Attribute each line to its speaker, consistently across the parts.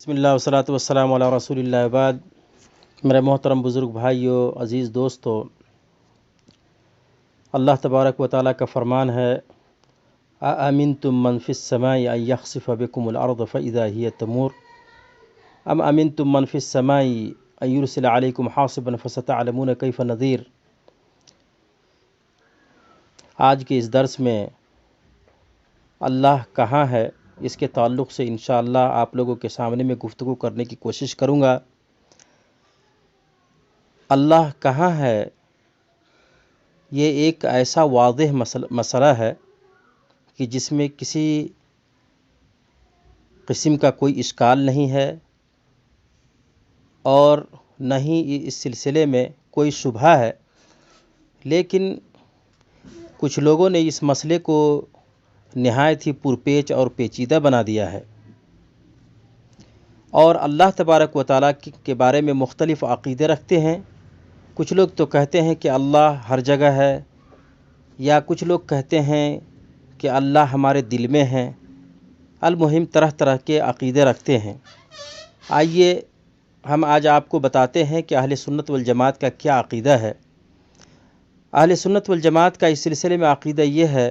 Speaker 1: بسم اللہ والصلاۃ والسلام علی رسول اللہ بعد۔ میرے محترم بزرگ بھائیو، عزیز دوستو، اللہ تبارک و تعالیٰ کا فرمان ہے اَأَمِنْتُم مَّن فِي السَّمَاءِ أَن يَخْسِفَ بِكُمُ الْأَرْضَ فَإِذَا هِيَ تَمُورُ أَمْ أَمِنْتُم مَّن فِي السَّمَاءِ أَن يُرْسِلَ عَلَيْكُمْ حَاصِبًا فَسَتَعْلَمُونَ كَيْفَ نَذِيرِ۔ آج کے اس درس میں اللہ کہاں ہے اس کے تعلق سے انشاءاللہ آپ لوگوں کے سامنے میں گفتگو کرنے کی کوشش کروں گا۔ اللہ کہاں ہے یہ ایک ایسا واضح مسئلہ ہے کہ جس میں کسی قسم کا کوئی اشکال نہیں ہے اور نہ ہی اس سلسلے میں کوئی شبہ ہے، لیکن کچھ لوگوں نے اس مسئلے کو نہایت ہی پرپیچ اور پیچیدہ بنا دیا ہے اور اللہ تبارک و تعالیٰ کے بارے میں مختلف عقیدے رکھتے ہیں۔ کچھ لوگ تو کہتے ہیں کہ اللہ ہر جگہ ہے، یا کچھ لوگ کہتے ہیں کہ اللہ ہمارے دل میں ہے۔ المہم طرح طرح کے عقیدے رکھتے ہیں۔ آئیے ہم آج آپ کو بتاتے ہیں کہ اہل سنت والجماعت کا کیا عقیدہ ہے۔ اہل سنت والجماعت کا اس سلسلے میں عقیدہ یہ ہے،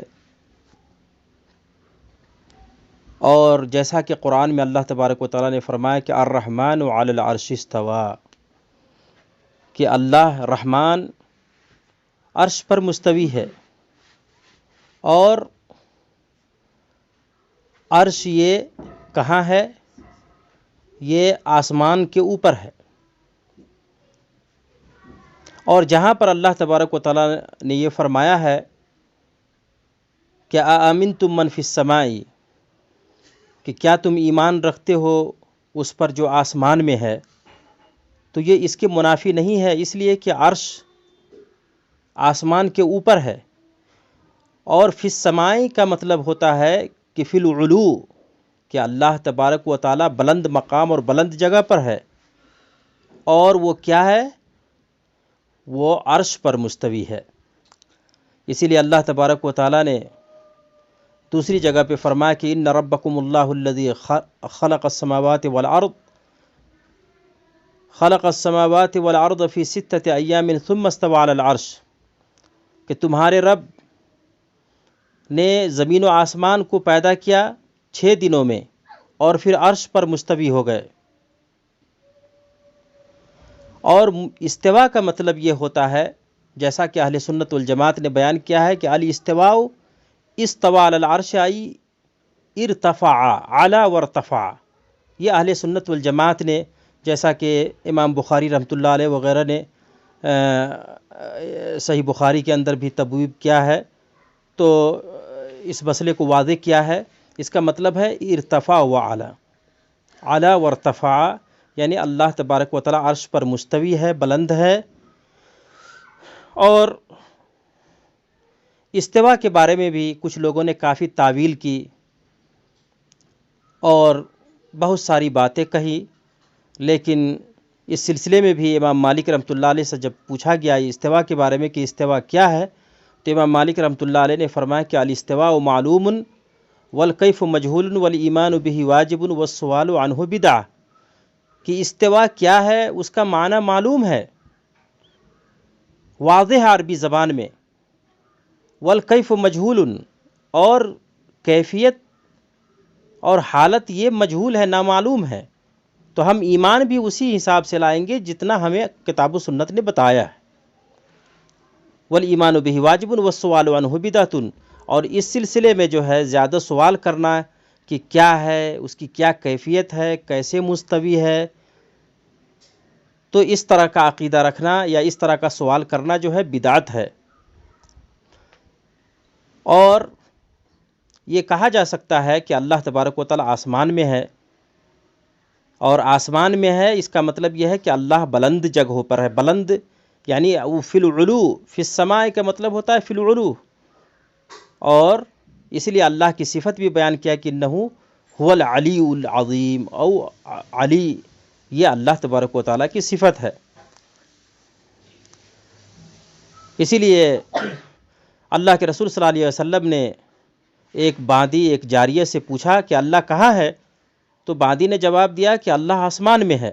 Speaker 1: اور جیسا کہ قرآن میں اللہ تبارک و تعالیٰ نے فرمایا کہ الرحمن علی العرش استویٰ، کہ اللہ رحمان عرش پر مستوی ہے، اور عرش یہ کہاں ہے؟ یہ آسمان کے اوپر ہے۔ اور جہاں پر اللہ تبارک و تعالیٰ نے یہ فرمایا ہے کہ اَأَمِنْتُم مَّن فِي السَّمَاءِ، کہ کیا تم ایمان رکھتے ہو اس پر جو آسمان میں ہے، تو یہ اس کے منافی نہیں ہے، اس لیے کہ عرش آسمان کے اوپر ہے، اور فی السماء کا مطلب ہوتا ہے کہ فی العلو، کہ اللہ تبارک و تعالیٰ بلند مقام اور بلند جگہ پر ہے، اور وہ کیا ہے؟ وہ عرش پر مستوی ہے۔ اسی لیے اللہ تبارک و تعالیٰ نے دوسری جگہ پہ فرمایا کہ ان ربکم اللہ الذی خلق السماوات والارض فی ستۃ ایام ثم استوى علی العرش، کہ تمہارے رب نے زمین و آسمان کو پیدا کیا 6 دنوں میں اور پھر عرش پر مستوی ہو گئے۔ اور استوا کا مطلب یہ ہوتا ہے، جیسا کہ اہل سنت والجماعت نے بیان کیا ہے، کہ الاستواء استوى علی العرش ای ارتفع علی وارتفع۔ یہ اہل سنت والجماعت نے، جیسا کہ امام بخاری رحمۃ اللہ علیہ وغیرہ نے صحیح بخاری کے اندر بھی تبویب کیا ہے، تو اس مسئلے کو واضح کیا ہے۔ اس کا مطلب ہے ارتفع و علی وارتفع، یعنی اللہ تبارک و تعالیٰ عرش پر مستوی ہے، بلند ہے۔ اور استوا کے بارے میں بھی کچھ لوگوں نے کافی تعویل کی اور بہت ساری باتیں کہی، لیکن اس سلسلے میں بھی امام مالک رحمۃ اللہ علیہ سے جب پوچھا گیا استوا کے بارے میں کہ استوا کیا ہے، تو امام مالک رحمۃ اللہ علیہ نے فرمایا کہ الاستواء معلوم والکیف مجہول والایمان بہ واجب والسؤال عنہ بدعہ، کہ استوا کیا ہے اس کا معنی معلوم ہے واضح عربی زبان میں، والکیف مجہول، اور کیفیت اور حالت یہ مجہول ہے، نامعلوم ہے، تو ہم ایمان بھی اسی حساب سے لائیں گے جتنا ہمیں کتاب و سنت نے بتایا ہے۔ والایمان بہ واجب والسؤال عنہ بدعۃ، اور اس سلسلے میں جو ہے زیادہ سوال کرنا کہ کیا ہے، اس کی کیا کیفیت ہے، کیسے مستوی ہے، تو اس طرح کا عقیدہ رکھنا یا اس طرح کا سوال کرنا جو ہے بدعت ہے۔ اور یہ کہا جا سکتا ہے کہ اللہ تبارک و تعالیٰ آسمان میں ہے، اور آسمان میں ہے اس کا مطلب یہ ہے کہ اللہ بلند جگہوں پر ہے۔ بلند یعنی فی العلو، فی السماء کا مطلب ہوتا ہے فی العلو، اور اس لیے اللہ کی صفت بھی بیان کیا کہ انہ هو العلی العظیم، او علی، یہ اللہ تبارک و تعالیٰ کی صفت ہے۔ اسی لیے اللہ کے رسول صلی اللہ علیہ وسلم نے ایک باندی، ایک جاریہ سے پوچھا کہ اللہ کہاں ہے؟ تو بادی نے جواب دیا کہ اللہ آسمان میں ہے۔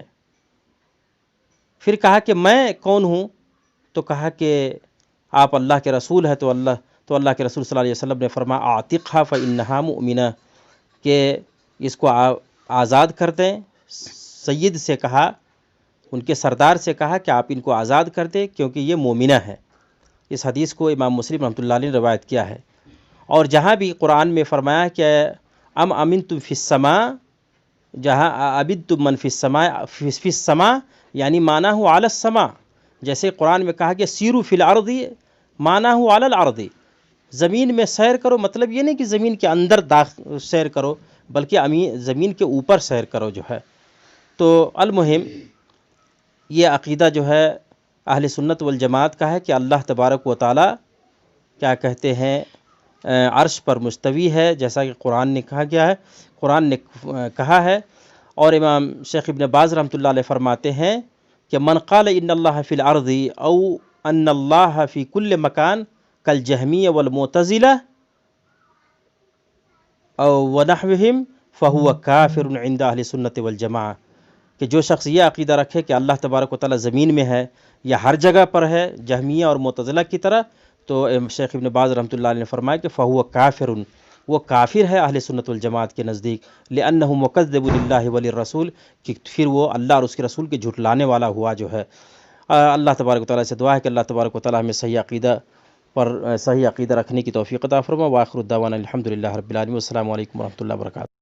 Speaker 1: پھر کہا کہ میں کون ہوں؟ تو کہا کہ آپ اللہ کے رسول ہیں۔ تو اللہ کے رسول صلی اللہ علیہ وسلم نے فرمایا اعتقھا فانھا مؤمنہ، کہ اس کو آزاد کر دیں۔ سید سے کہا، ان کے سردار سے کہا کہ آپ ان کو آزاد کر دیں کیونکہ یہ مومنہ ہے۔ اس حدیث کو امام مسلم رحمۃ اللہ علیہ نے روایت کیا ہے۔ اور جہاں بھی قرآن میں فرمایا کہ ام امنتم فی السماء، جہاں ابدتم من فی السماء یعنی معنی ہو علی السماء، جیسے قرآن میں کہا کہ سیرو فی الارض معنی ہو علی الارض، زمین میں سیر کرو، مطلب یہ نہیں کہ زمین کے اندر سیر کرو بلکہ زمین کے اوپر سیر کرو جو ہے۔ تو المہم یہ عقیدہ جو ہے اہل سنت والجماعت کا ہے کہ اللہ تبارک و تعالی کیا کہتے ہیں عرش پر مستوی ہے، جیسا کہ قرآن نے کہا گیا ہے، قرآن نے کہا ہے۔ اور امام شیخ ابن باز رحمۃ اللہ علیہ فرماتے ہیں کہ من قال ان اللہ فی الارض او ان اللہ فی کل مکان کالجہمیہ والمعتزلہ ونحوہم فہو کافر عند اہل سنت والجماعہ، کہ جو شخص یہ عقیدہ رکھے کہ اللہ تبارک و تعالی زمین میں ہے یا ہر جگہ پر ہے جہمیہ اور معتزلہ کی طرح، تو شیخ ابن باز رحمۃ اللہ علیہ نے فرمایا کہ فہو کافر، وہ کافر ہے اہل سنت والجماعت کے نزدیک، لأنہ مکذب للہ وللرسول، کہ پھر وہ اللہ اور اس کے رسول کے جھٹلانے والا ہوا جو ہے۔ اللہ تبارک و تعالیٰ سے دعا ہے کہ اللہ تبارک و تعالیٰ ہمیں صحیح عقیدہ رکھنے کی توفیق عطا فرمائے۔ وآخر الدعوانا الحمد للہ رب العالمین، والسلام علیکم ورحمۃ اللہ وبرکاتہ۔